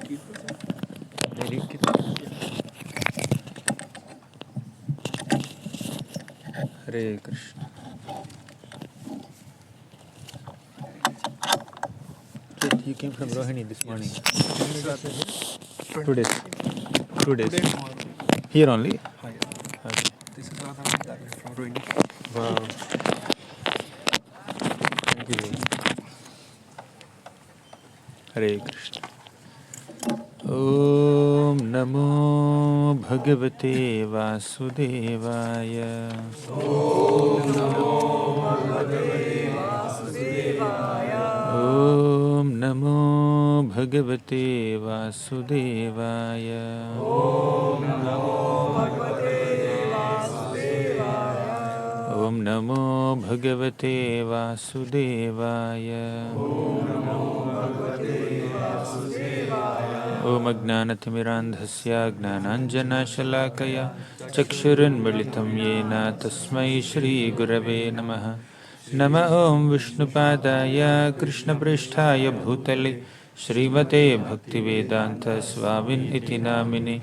Daily Hare Krishna. Kit, you came from Rohini this morning. 2 days. 2 days. Here only? Okay. This is Radha from Rohini. Wow. Thank you. Hare Krishna. Om Namo Bhagavate Vasudevaya. Om Namo Bhagavate Vasudevaya. Om Namo Bhagavate Vasudevaya. Om Ajnanathmirandhasya Gnananjana Shalakaya Chakshuranmilitam Yena Tasmai Shri Gurave Namaha. Nama Om Vishnupadaya Krishna Pristhaya Bhutale Srimate Bhaktivedanta Swamin Iti Namine.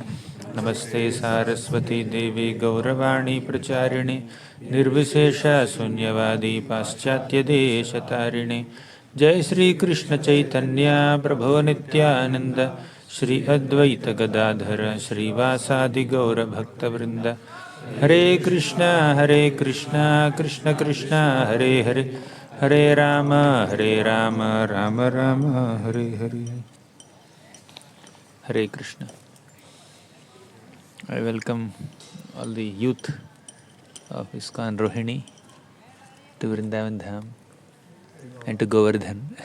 Namaste Saraswati Devi Gauravani Pracharini Nirvishesha Sunyavadi Paschatya Deshatarine. Jai Shri Krishna Chaitanya Prabhu Nityananda Shri Advaita Gadadhara Shri Vasadi Gaura Bhakta Vrinda. Hare Krishna Krishna Krishna Hare Hare Hare Rama Rama Rama Hare Hare. Hare Krishna. I welcome all the youth of ISKCON Rohini to Vrindavan Dham and to Govardhan.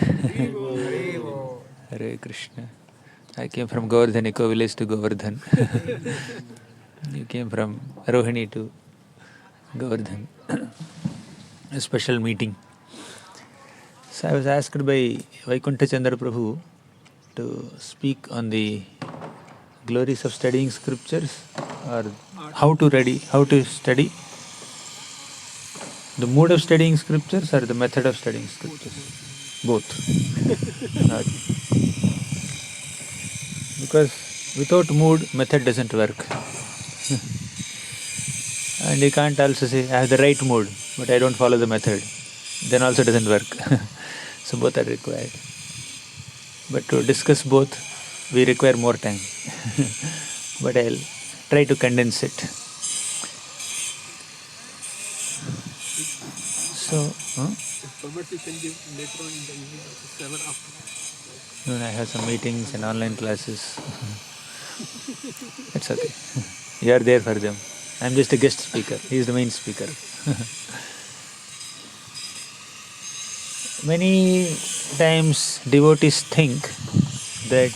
Hare Krishna. I came from Govardhan Eco Village to Govardhan. You came from Rohini to Govardhan. A special meeting. So I was asked by Vaikuntha Chandra Prabhu to speak on the glories of studying scriptures, or how to study, the mood of studying scriptures or the method of studying scriptures. Both. Okay. Because without mood, method doesn't work. And you can't also say, I have the right mood, but I don't follow the method. Then also doesn't work. So both are required. But to discuss both, we require more time. But I'll try to condense it. So, Permit, you can give later on in the evening, 7 after. no, I have some meetings and online classes. It's okay. You are there for them. I'm just a guest speaker. He is the main speaker. Many times devotees think that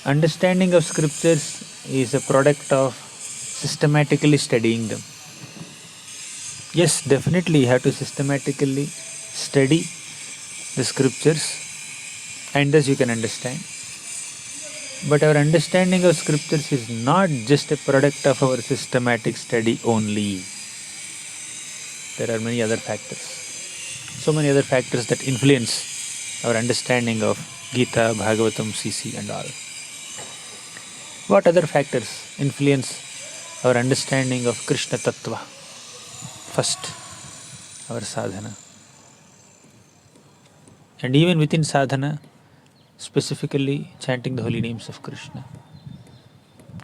understanding of scriptures is a product of systematically studying them. Yes, definitely you have to systematically study the scriptures, and thus you can understand. But our understanding of scriptures is not just a product of our systematic study only. There are many other factors. So many other factors that influence our understanding of Gita, Bhagavatam, CC and all. What other factors influence our understanding of Krishna Tattva? First, our sadhana. And even within sadhana, specifically chanting the holy names of Krishna.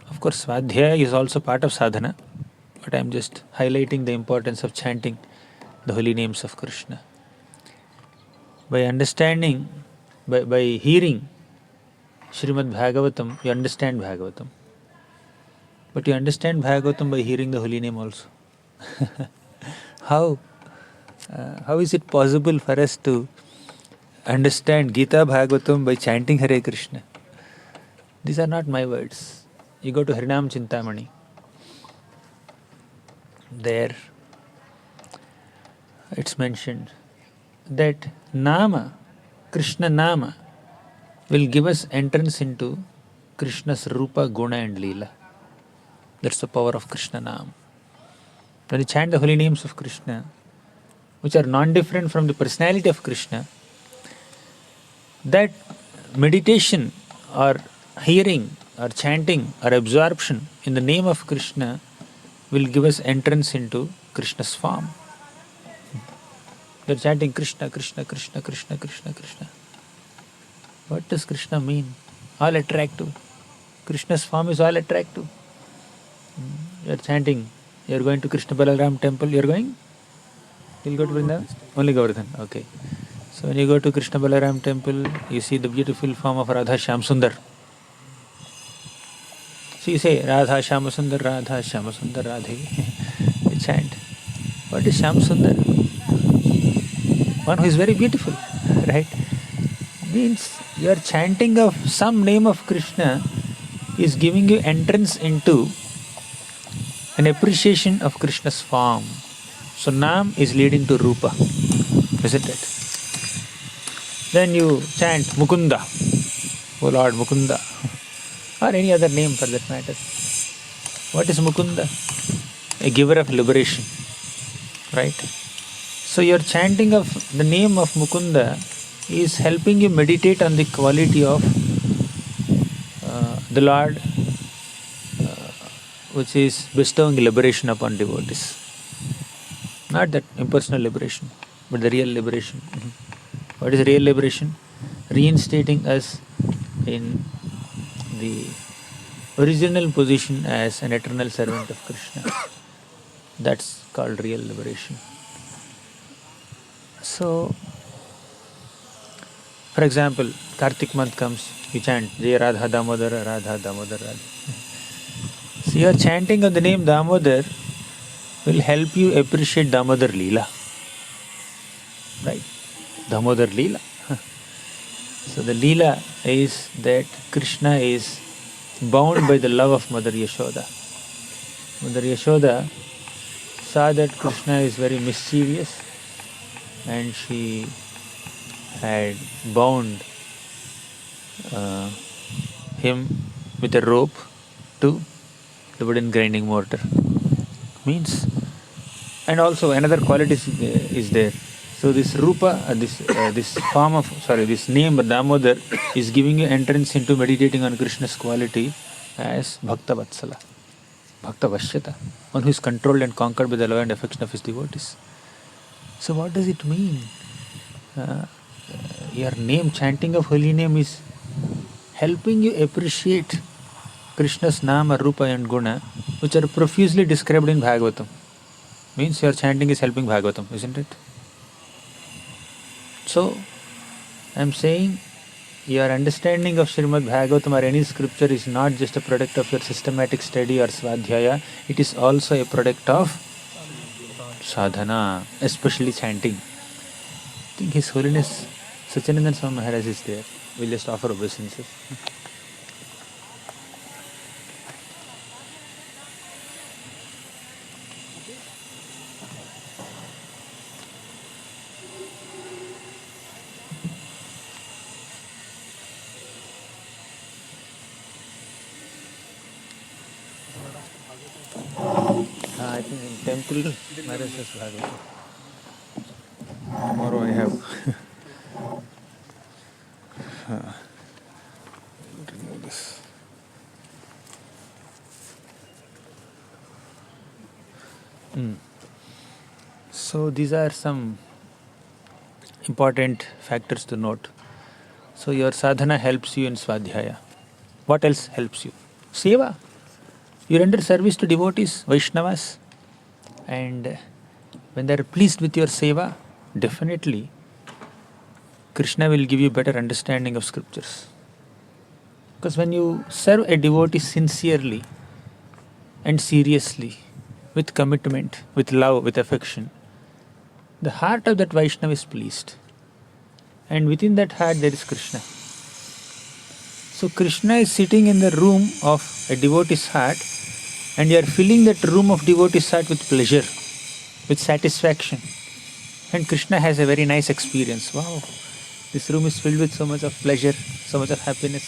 Of course, Svadhyaya is also part of sadhana, but I am just highlighting the importance of chanting the holy names of Krishna. By understanding, by hearing Srimad Bhagavatam, you understand Bhagavatam. But you understand Bhagavatam by hearing the holy name also. How is it possible for us to understand Gita Bhagavatam by chanting Hare Krishna? These are not my words. You go to Harinam Chintamani. There it's mentioned that Nama, Krishna Nama, will give us entrance into Krishna's Rupa, Guna and Leela. That's the power of Krishna Nama. When you chant the holy names of Krishna, which are non-different from the personality of Krishna, that meditation or hearing or chanting or absorption in the name of Krishna will give us entrance into Krishna's form. You're chanting Krishna, Krishna, Krishna, Krishna, Krishna, Krishna. What does Krishna mean? All attractive. Krishna's form is all attractive. You're chanting, you're going to Krishna Balaram temple, you're going? You'll go to Vrindavan? Only Govardhan, okay. So when you go to Krishna Balaram temple, you see the beautiful form of Radha Shyam Sundar. So you say, Radha Shyam Sundar, Radha Shyam Sundar, Radhe. You chant. What is Shyam Sundar? One who is very beautiful, right? Means your chanting of some name of Krishna is giving you entrance into an appreciation of Krishna's form. So Nam is leading to Rupa, isn't it? Then you chant Mukunda, O Lord Mukunda, or any other name for that matter. What is Mukunda? A giver of liberation, right? So your chanting of the name of Mukunda is helping you meditate on the quality of the Lord, which is bestowing liberation upon devotees. Not that impersonal liberation, but the real liberation. What is real liberation? Reinstating us in the original position as an eternal servant of Krishna. That's called real liberation. So, for example, Kartik month comes, you chant Jai Radha Damodara, Radha Damodara, Radha. So your chanting of the name Damodar will help you appreciate Damodar Leela. Right? Damodar Leela. So the Leela is that Krishna is bound by the love of Mother Yashoda. Mother Yashoda saw that Krishna is very mischievous and she had bound him with a rope to the wooden grinding mortar. Means, and also another quality is there. So this Rupa, this form of, this name Damodar is giving you entrance into meditating on Krishna's quality as Bhakta Vatsala, Bhakta Vashyata, one who is controlled and conquered by the love and affection of his devotees. So what does it mean? Your name, chanting of holy name is helping you appreciate Krishna's Nama, Rupa and Guna, which are profusely described in Bhagavatam. Means your chanting is helping Bhagavatam, isn't it? So, I am saying your understanding of Srimad Bhagavatam or any scripture is not just a product of your systematic study or svadhyaya, it is also a product of sadhana, especially chanting. I think His Holiness Satyanandan Swami Maharaj is there. We'll just offer obeisances. I think in temple, Maharaj says Bhagavatam. Tomorrow I have. Remove this. So these are some important factors to note. So your sadhana helps you in svadhyaya. What else helps you? Seva. You render service to devotees, Vaishnavas, and when they are pleased with your seva, definitely Krishna will give you better understanding of scriptures. Because when you serve a devotee sincerely and seriously, with commitment, with love, with affection, the heart of that Vaishnava is pleased. And within that heart there is Krishna. So Krishna is sitting in the room of a devotee's heart, and you are filling that room of devotee's heart with pleasure, with satisfaction. And Krishna has a very nice experience. Wow, this room is filled with so much of pleasure, so much of happiness,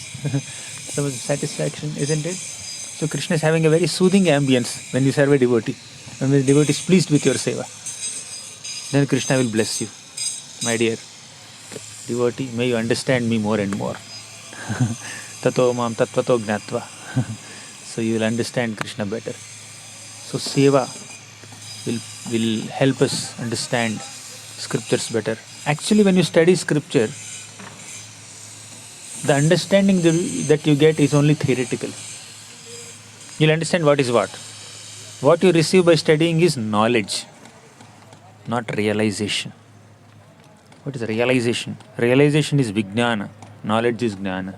so much of satisfaction, isn't it? So Krishna is having a very soothing ambience when you serve a devotee. When the devotee is pleased with your seva, then Krishna will bless you. My dear devotee, may you understand me more and more. Tato mam tattvato gnatva. So you will understand Krishna better. So seva will help us understand scriptures better. Actually, when you study scripture, the understanding that you get is only theoretical. You'll understand what is what. What you receive by studying is knowledge, not realization. What is realization? Realization is vijnana, knowledge is jnana.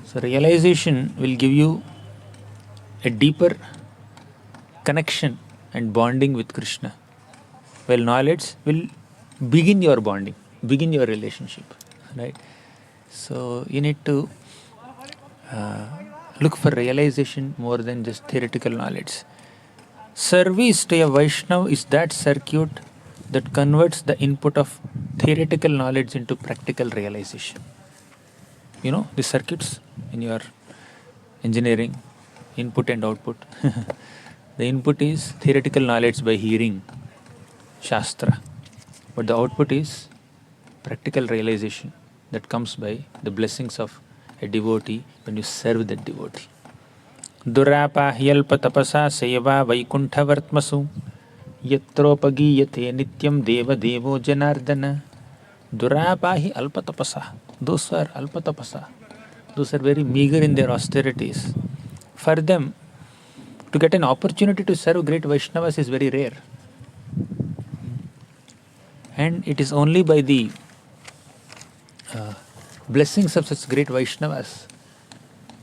So realization will give you a deeper connection and bonding with Krishna, while knowledge will begin your bonding, begin your relationship, right? So you need to look for realization more than just theoretical knowledge. Service to a Vaishnav is that circuit that converts the input of theoretical knowledge into practical realization. You know the circuits in your engineering, input and output. The input is theoretical knowledge by hearing Shastra, but the output is practical realization that comes by the blessings of a devotee when you serve that devotee. Durapa hyalpa tapasa seva vaikunthavartmasu yatropagiyate nityam deva devo janardana. Durapahi alpa tapasa. Those are alpa tapasa. Those are very meager in their austerities. For them, to get an opportunity to serve great Vaishnavas is very rare. And it is only by the blessings of such great Vaishnavas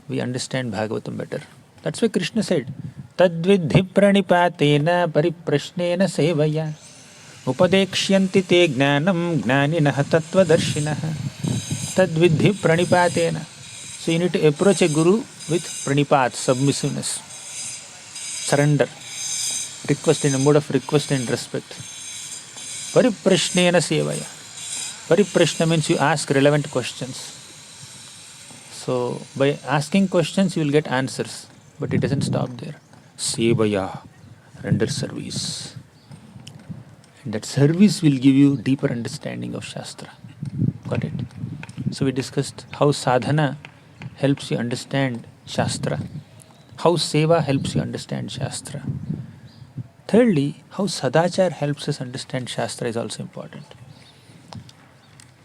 we understand Bhagavatam better. That's why Krishna said, Tadvidhi pranipatena pariprashnena sevaya upadekshyanti te gnanam gnaninaha tatvadarshinaha. Tadvidhi pranipatena. So you need to approach a guru with pranipat, submissiveness, surrender, request in a mode of request and respect. Pariprashnena sevaya. Pariprashna means you ask relevant questions. So by asking questions you will get answers, but it doesn't stop there. Sevaya, render service. And that service will give you deeper understanding of Shastra. Got it? So we discussed how sadhana helps you understand Shastra, how seva helps you understand Shastra. Thirdly, how sadachar helps us understand Shastra is also important.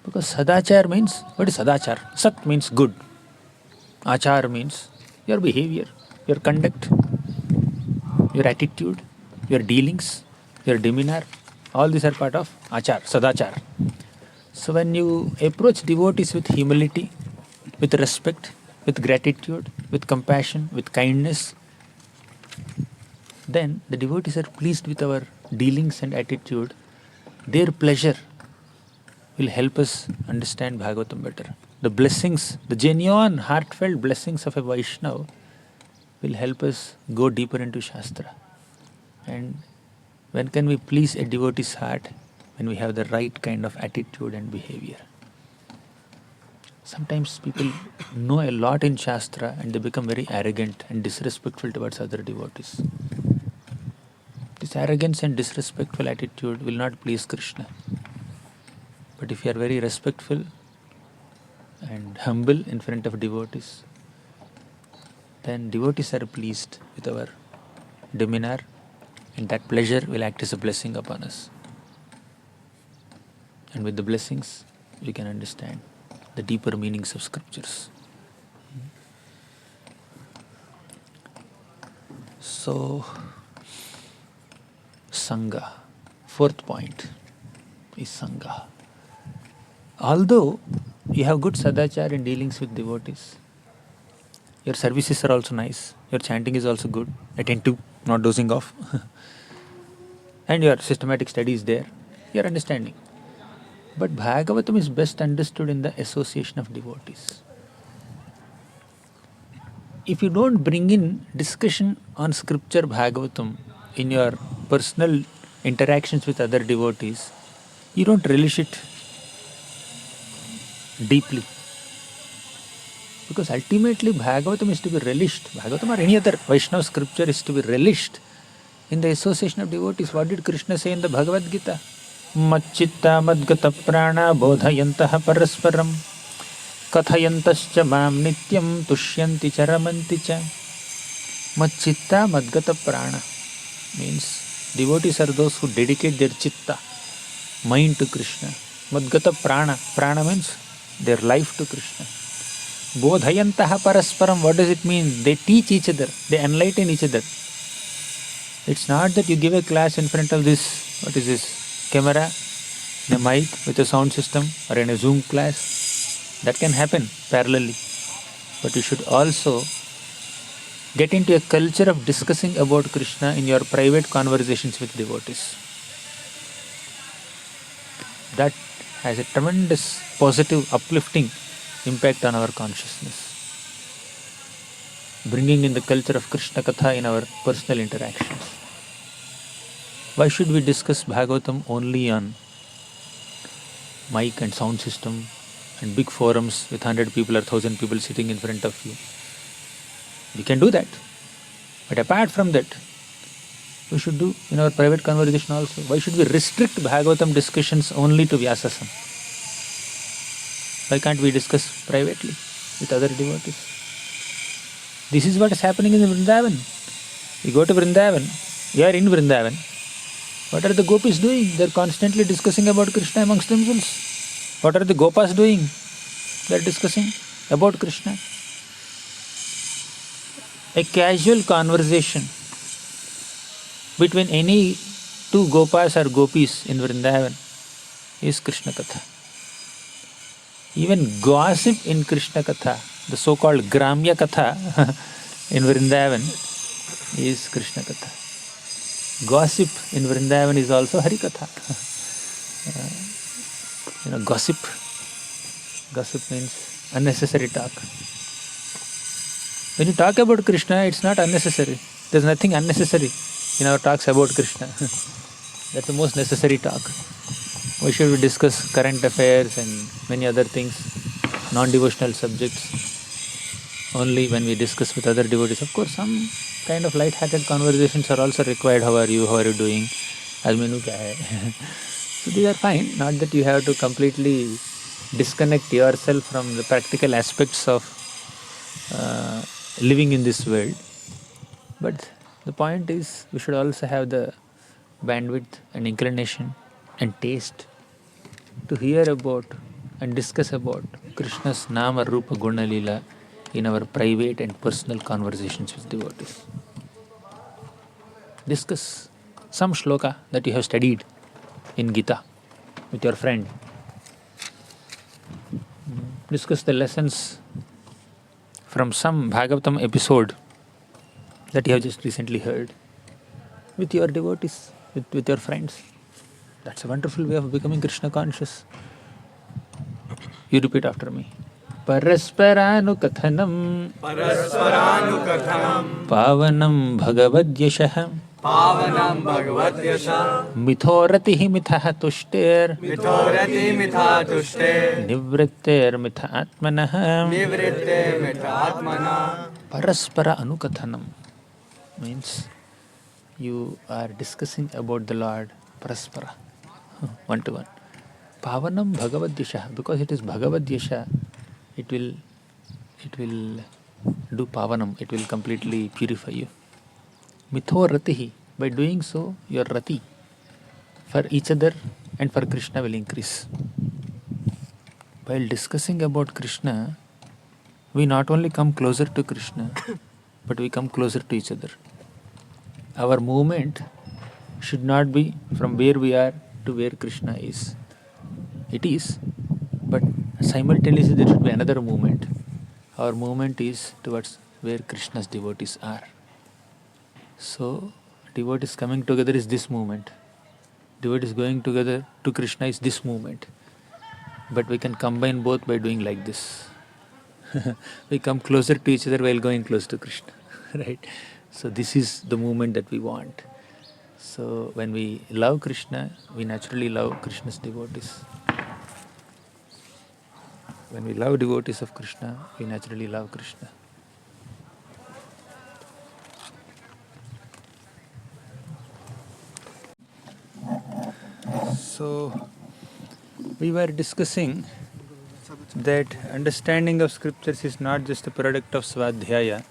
Because sadachar means, what is sadachar? Sat means good. Achar means your behavior, your conduct, your attitude, your dealings, your demeanor. All these are part of achar, sadachar. So when you approach devotees with humility, with respect, with gratitude, with compassion, with kindness, then the devotees are pleased with our dealings and attitude. Their pleasure will help us understand Bhagavatam better. The blessings, the genuine, heartfelt blessings of a Vaishnava will help us go deeper into Shastra. And when can we please a devotee's heart? When we have the right kind of attitude and behavior. Sometimes people know a lot in Shastra and they become very arrogant and disrespectful towards other devotees. This arrogance and disrespectful attitude will not please Krishna. But if you are very respectful and humble in front of devotees, then devotees are pleased with our demeanor, and that pleasure will act as a blessing upon us. And with the blessings, we can understand the deeper meanings of scriptures. So, Sangha. Fourth point is Sangha. Although you have good sadachar in dealings with devotees, your services are also nice, your chanting is also good, attentive, not dozing off, and your systematic study is there, your understanding. But Bhagavatam is best understood in the association of devotees. If you don't bring in discussion on scripture Bhagavatam in your personal interactions with other devotees, you don't relish it deeply. Because ultimately Bhagavatam is to be relished. Bhagavatam or any other Vaishnava scripture is to be relished in the association of devotees. What did Krishna say in the Bhagavad Gita? Macchitta madgata prana bodhayantaha parasparam kathayantascha mam nityam tushyanti cha ramanti cha madchitta madgata prana. Means devotees are those who dedicate their chitta, mind to Krishna. Madgata prana. Prana means their life to Krishna. Bodhayantaha parasparam. What does it mean? They teach each other, they enlighten each other. It's not that you give a class in front of this, what is this, camera, a mic with a sound system, or in a Zoom class. That can happen parallelly. But you should also get into a culture of discussing about Krishna in your private conversations with devotees. That has a tremendous positive, uplifting impact on our consciousness. Bringing in the culture of Krishna Katha in our personal interactions. Why should we discuss Bhagavatam only on mic and sound system and big forums with 100 people or 1000 people sitting in front of you? We can do that. But apart from that, we should do in our private conversation also. Why should we restrict Bhagavatam discussions only to Vyasasana? Why can't we discuss privately with other devotees? This is what is happening in Vrindavan. You go to Vrindavan, you are in Vrindavan. What are the gopis doing? They are constantly discussing about Krishna amongst themselves. What are the gopas doing? They are discussing about Krishna. A casual conversation between any two gopas or gopis in Vrindavan is Krishna Katha. Even gossip in Krishna Katha, the so-called Gramya Katha in Vrindavan is Krishna Katha. Gossip in Vrindavan is also Hari Katha. Gossip. Gossip means unnecessary talk. When you talk about Krishna, it's not unnecessary. There's nothing unnecessary in our talks about Krishna. That's the most necessary talk. Why should we discuss current affairs and many other things, non-devotional subjects, only when we discuss with other devotees? Of course, some kind of light-hearted conversations are also required. How are you? How are you doing? Aaj menu kya hai? So these are fine. Not that you have to completely disconnect yourself from the practical aspects of living in this world. But the point is, we should also have the bandwidth and inclination and taste to hear about and discuss about Krishna's Nama Rupa Guna Leela in our private and personal conversations with devotees. Discuss some shloka that you have studied in Gita with your friend. Discuss the lessons from some Bhagavatam episode that you have just recently heard with your devotees, with your friends. That's a wonderful way of becoming Krishna conscious. You repeat after me. Parasparanukathanam Pavanam Bhagavadyashah Mithoratihi mitha tushter Nivritter mitha atmanah. Paraspara Anukathanam means you are discussing about the Lord Paraspara, one to one. Pavanam Bhagavadyasha, because it is Bhagavadyasha, it will do Pavanam, it will completely purify you. Mitho Ratihi, by doing so, your Rati for each other and for Krishna will increase. While discussing about Krishna, we not only come closer to Krishna, but we come closer to each other. Our movement should not be from where we are to where Krishna is. It is, but simultaneously there should be another movement. Our movement is towards where Krishna's devotees are. So, devotees coming together is this movement. Devotees going together to Krishna is this movement. But we can combine both by doing like this. We come closer to each other while going close to Krishna, right? So this is the movement that we want. So when we love Krishna, we naturally love Krishna's devotees. When we love devotees of Krishna, we naturally love Krishna. So we were discussing that understanding of scriptures is not just a product of Svadhyaya,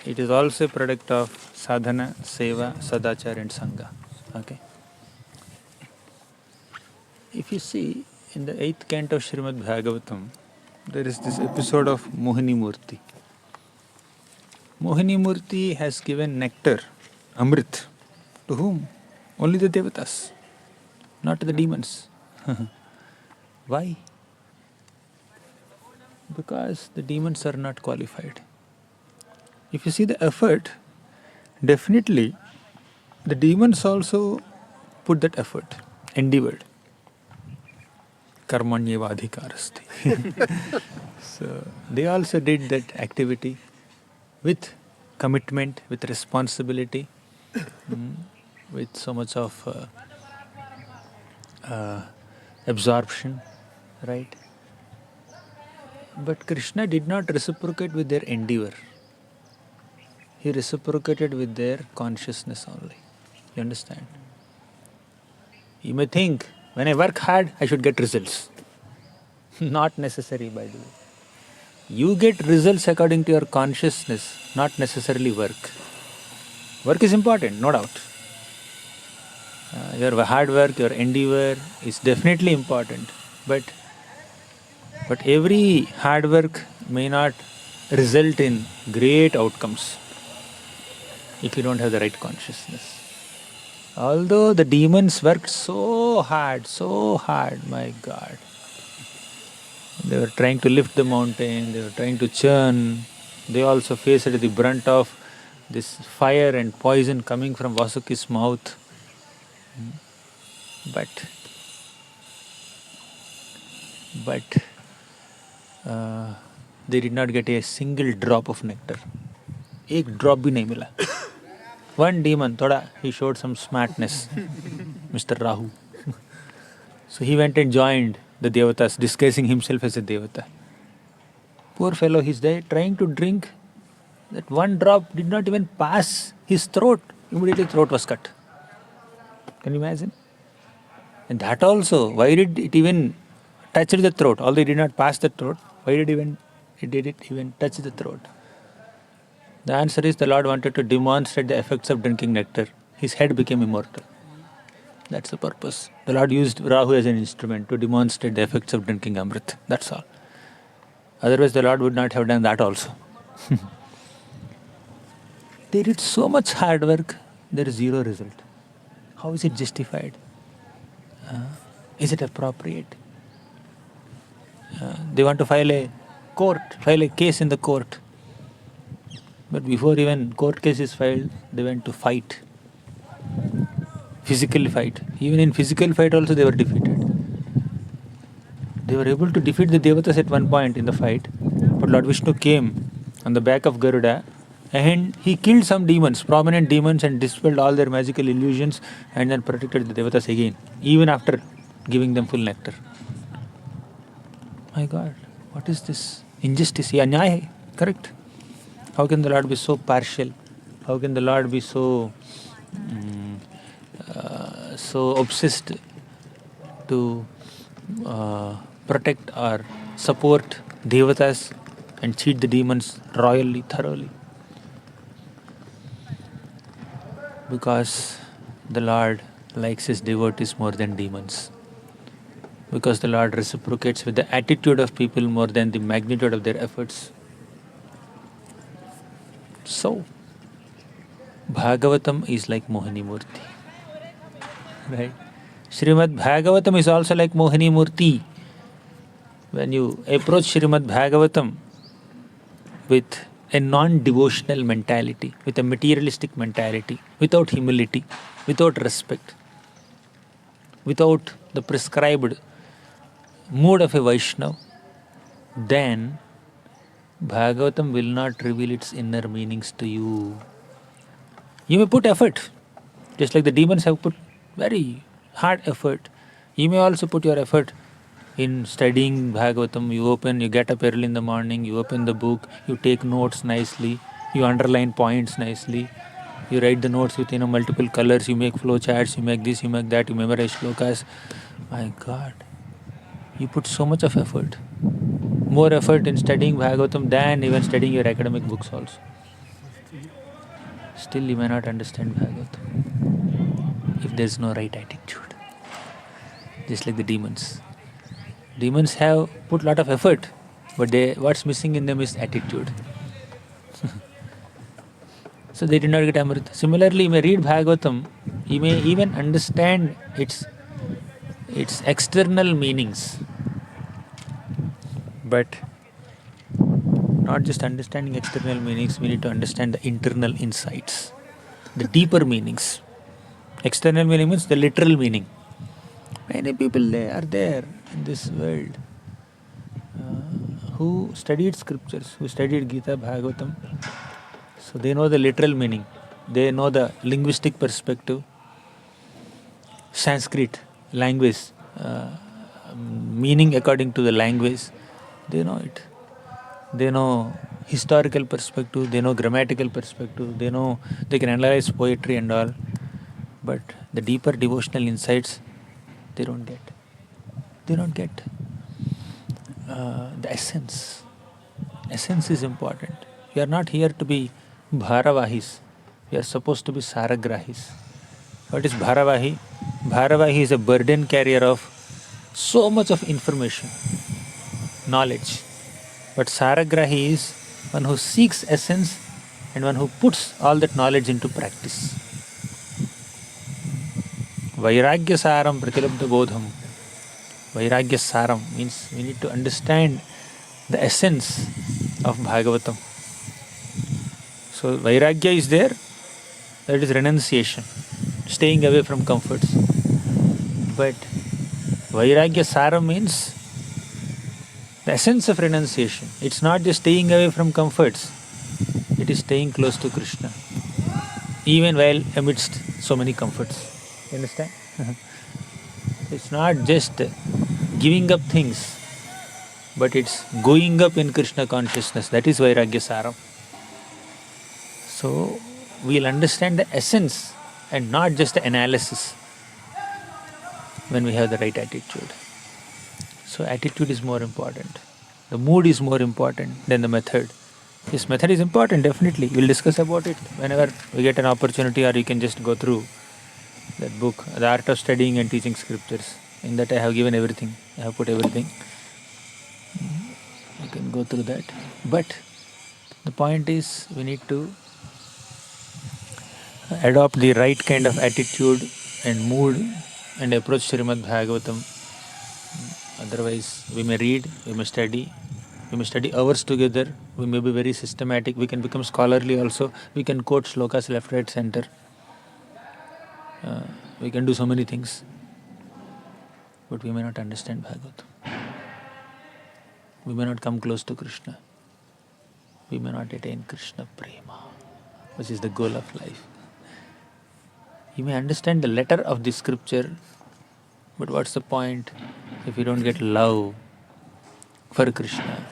it is also a product of sadhana, seva, sadachar and sangha. Okay. If you see in the 8th canto of Srimad Bhagavatam, there is this episode of Mohini Murti. Mohini Murti has given nectar, Amrit, to whom? Only the devatas, not the demons. Why? Because the demons are not qualified. If you see the effort, definitely the demons also put that effort, endeavored. Karmanyeva adhikarasti. So they also did that activity with commitment, with responsibility, with so much of absorption, right? But Krishna did not reciprocate with their endeavor. He reciprocated with their consciousness only. You understand? You may think, when I work hard, I should get results. Not necessary, by the way. You get results according to your consciousness, not necessarily work. Work is important, no doubt. Your hard work, your endeavor is definitely important. But every hard work may not result in great outcomes if you don't have the right consciousness. Although the demons worked so hard, my God. They were trying to lift the mountain, they were trying to churn. They also faced the brunt of this fire and poison coming from Vasuki's mouth. But they did not get a single drop of nectar. Ek drop bhi nahi mila. One demon, he showed some smartness, Mr. Rahu. So he went and joined the devatas, disguising himself as a devata. Poor fellow, he's there trying to drink. That one drop did not even pass his throat. Immediately throat was cut. Can you imagine? And that also, why did it even touch the throat? Although it did not pass the throat, why did it even touch the throat? The answer is the Lord wanted to demonstrate the effects of drinking nectar. His head became immortal. That's the purpose. The Lord used Rahu as an instrument to demonstrate the effects of drinking Amrit. That's all. Otherwise, the Lord would not have done that also. They did so much hard work, there is zero result. How is it justified? Is it appropriate? They want to file a case in the court. But before even court case is filed, they went to fight. Physical fight. Even in physical fight also they were defeated. They were able to defeat the Devatas at one point in the fight. But Lord Vishnu came on the back of Garuda and he killed some demons, prominent demons, and dispelled all their magical illusions and then protected the Devatas again, even after giving them full nectar. My God, what is this? Injustice, anyaya, correct? How can the Lord be so partial? How can the Lord be so obsessed to protect or support devatas and cheat the demons royally, thoroughly? Because the Lord likes his devotees more than demons. Because the Lord reciprocates with the attitude of people more than the magnitude of their efforts. So, Bhagavatam is like Mohini Murti. Right? Srimad Bhagavatam is also like Mohini Murti. When you approach Srimad Bhagavatam with a non-devotional mentality, with a materialistic mentality, without humility, without respect, without the prescribed mood of a Vaishnava, then Bhagavatam will not reveal its inner meanings to you. You may put effort, just like the demons have put very hard effort. You may also put your effort in studying Bhagavatam. You get up early in the morning, you open the book, you take notes nicely, you underline points nicely, you write the notes with multiple colors, you make flow charts, you make this, you make that, you memorize shlokas. My God. You put so much of effort, more effort in studying Bhagavatam than even studying your academic books also. Still you may not understand Bhagavatam if there is no right attitude. Just like the demons. Demons have put lot of effort, but what's missing in them is attitude. So they did not get Amrita. Similarly, you may read Bhagavatam, you may even understand its external meanings, but not just understanding external meanings, we need to understand the internal insights, the deeper meanings. External meaning means the literal meaning. Many people they are there in this world who studied scriptures, who studied Gita, Bhagavatam, so they know the literal meaning, they know the linguistic perspective, Sanskrit language, meaning according to the language, they know it. They know historical perspective, they know grammatical perspective, they know they can analyze poetry and all, but the deeper devotional insights they don't get. They don't get the essence. Essence is important. We are not here to be Bharavahis. We are supposed to be Saragrahis. What is Bharavahi? Bharavahi is a burden carrier of so much of information, knowledge. But Saragrahi is one who seeks essence and one who puts all that knowledge into practice. Vairagya saram pratilabdha bodham. Vairagya saram means we need to understand the essence of Bhagavatam. So Vairagya is there, that is renunciation, staying away from comforts. But Vairagya saram means the essence of renunciation. It's not just staying away from comforts, it is staying close to Krishna, even while amidst so many comforts. You understand? It's not just giving up things, but it's going up in Krishna consciousness. That is Vairagya saram. So we'll understand the essence and not just the analysis when we have the right attitude. So attitude is more important. The mood is more important than the method. Yes, method is important, definitely. We'll discuss about it whenever we get an opportunity, or you can just go through that book, The Art of Studying and Teaching Scriptures. In that I have given everything. I have put everything. You can go through that. But the point is we need to adopt the right kind of attitude and mood and approach Srimad Bhagavatam. Otherwise, we may read, we may study hours together, we may be very systematic, we can become scholarly also, we can quote shlokas left, right, center. We can do so many things, but we may not understand Bhagavatam. We may not come close to Krishna. We may not attain Krishna Prema, which is the goal of life. You may understand the letter of the scripture, but what's the point if you don't get love for Krishna,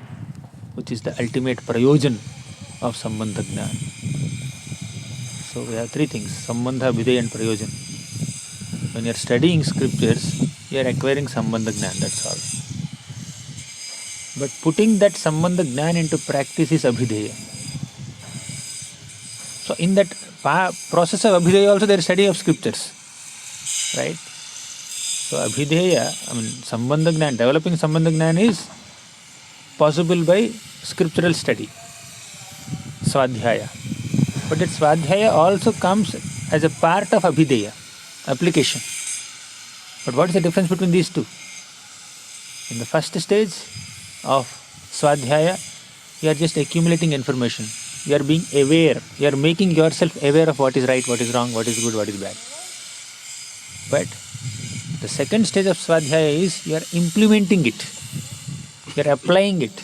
which is the ultimate prayojan of Sambandha Jnana. So we have three things, Sambandha, Videya and Prayojan. When you are studying scriptures, you are acquiring Sambandha Jnana, that's all. But putting that Sambandha Jnana into practice is Abhideya. So in that process of Abhideya also there is study of scriptures, right? So Abhideya, Sambandha Jnana, developing Sambandha Jnana is possible by scriptural study, Swadhyaya. But that Swadhyaya also comes as a part of Abhideya, application. But what is the difference between these two? In the first stage of Swadhyaya, you are just accumulating information. You are being aware, you are making yourself aware of what is right, what is wrong, what is good, what is bad. But the second stage of Swadhyaya is you are implementing it, you are applying it,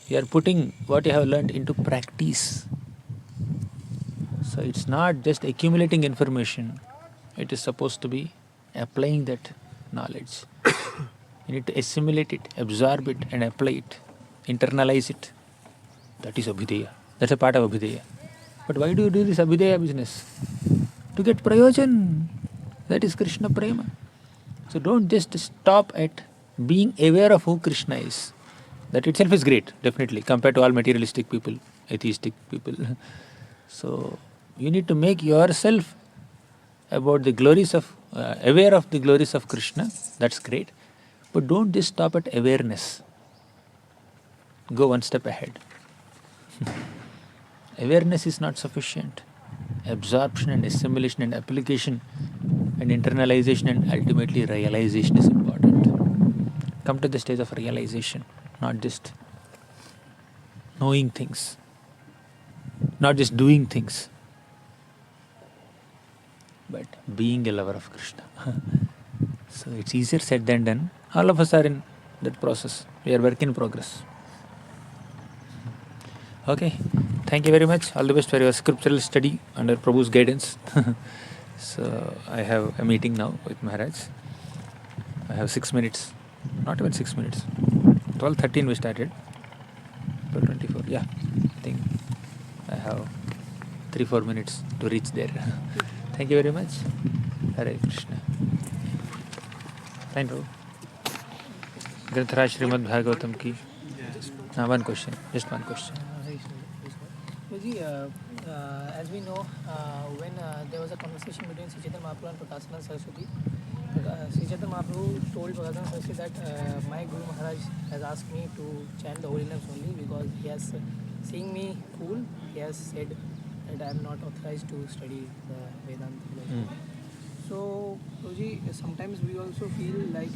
you are putting what you have learned into practice. So it's not just accumulating information, it is supposed to be applying that knowledge. You need to assimilate it, absorb it and apply it, internalize it. That is Abhideya. That's a part of Abhideya. But why do you do this Abhideya business? To get prayojan. That is Krishna Prema. So don't just stop at being aware of who Krishna is, that itself is great, definitely, compared to all materialistic people, atheistic people. So, you need to make yourself about the glories of, aware of the glories of Krishna, that's great. But don't just stop at awareness. Go one step ahead. Awareness is not sufficient. Absorption and assimilation and application and internalization and ultimately realization is important. Come to the stage of realization, not just knowing things, not just doing things, but being a lover of Krishna. So it's easier said than done. All of us are in that process. We are work in progress. Okay, thank you very much. All the best for your scriptural study under Prabhu's guidance. So I have a meeting now with Maharaj. I have 6 minutes, not even 6 minutes. 12:13 we started. 12:24. Yeah, I think I have 3-4 minutes to reach there. Thank you very much. Hare Krishna. Thank you. Granthara Srimad Bhagavatam ki. One question, just one question. Prabhuji, as we know, when there was a conversation between Sri Chaitanya Mahaprabhu and Prakasana Saraswati, Sri Chaitanya Mahaprabhu told Prakasana Saraswati that my Guru Maharaj has asked me to chant the holy names only because he has, seeing me cool, he has said that I am not authorized to study the Vedanta philosophy. So, Prabhuji, sometimes we also feel like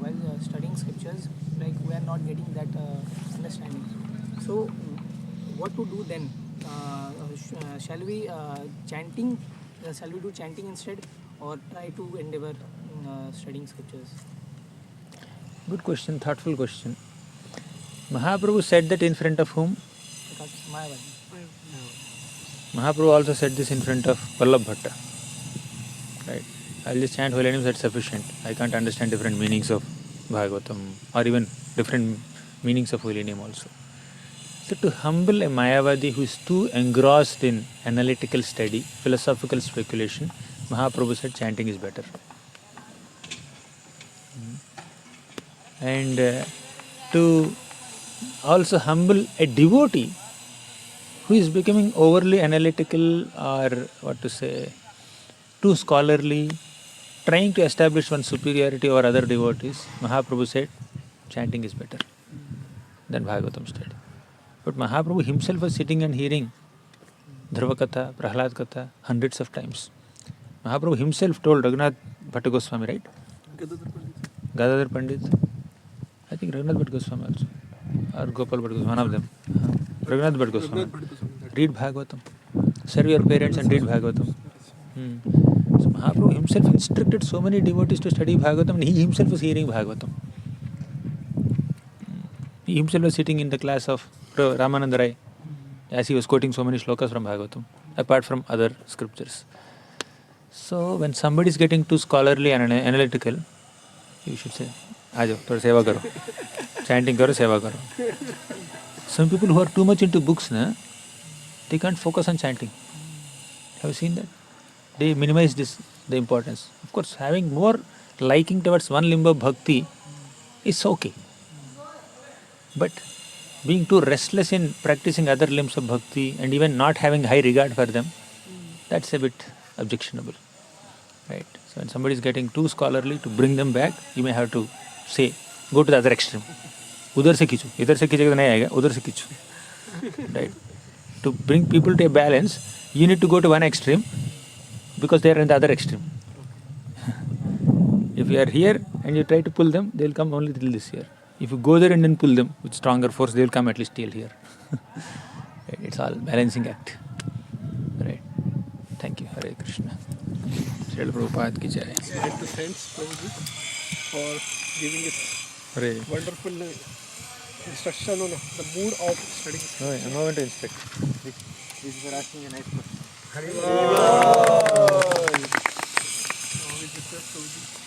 while studying scriptures, like we are not getting that understanding. So, what to do then? Shall we chanting? Shall we do chanting instead, or try to endeavor studying scriptures? Good question, thoughtful question. Mahaprabhu said that in front of whom? Because Mayavadi. Mahaprabhu also said this in front of Vallabh Bhatta. Right? I'll just chant holy names, that's sufficient. I can't understand different meanings of Bhagavatam or even different meanings of holy name also. So to humble a Mayavadi who is too engrossed in analytical study, philosophical speculation, Mahaprabhu said chanting is better. And to also humble a devotee who is becoming overly analytical or what to say, too scholarly, trying to establish one superiority over other devotees, Mahaprabhu said chanting is better than Bhagavatam study. But Mahaprabhu himself was sitting and hearing Dhruva Katha, Prahlad Katha hundreds of times. Mahaprabhu himself told Raghunath Bhatta Goswami, right? Gadadhar Pandit. I think Raghunath Bhatta Goswami also. Or Gopal Bhatta Goswami, one of them. Raghunath Bhatta Goswami. Read Bhagavatam. Serve your parents and read Bhagavatam. So Mahaprabhu himself instructed so many devotees to study Bhagavatam and he himself was hearing Bhagavatam. He himself was sitting in the class of Ramananda Rai as he was quoting so many shlokas from Bhagavatam, apart from other scriptures. So when somebody is getting too scholarly and analytical, you should say, Aajo, thoda seva karo. Chanting karo, seva karo. Some people who are too much into books, they can't focus on chanting. Have you seen that? They minimize the importance. Of course, having more liking towards one limb of bhakti is okay. But being too restless in practicing other limbs of bhakti and even not having high regard for them, that's a bit objectionable. Right? So when somebody is getting too scholarly, to bring them back, you may have to say, go to the other extreme. Udhar se khicho. Idhar se khichega to nahi aayega, udhar se khicho. Right? To bring people to a balance, you need to go to one extreme because they are in the other extreme. If you are here and you try to pull them, they will come only till this here. If you go there and then pull them with stronger force, they will come at least till here. Right? It's all balancing act. Right? Thank you. Hare Krishna. Srila Prabhupada ki jai. I'd like to thank Prabhuji for giving us wonderful instruction on the mood of studying. I'm going to inspect. This is asking a nice question. We request Prabhuji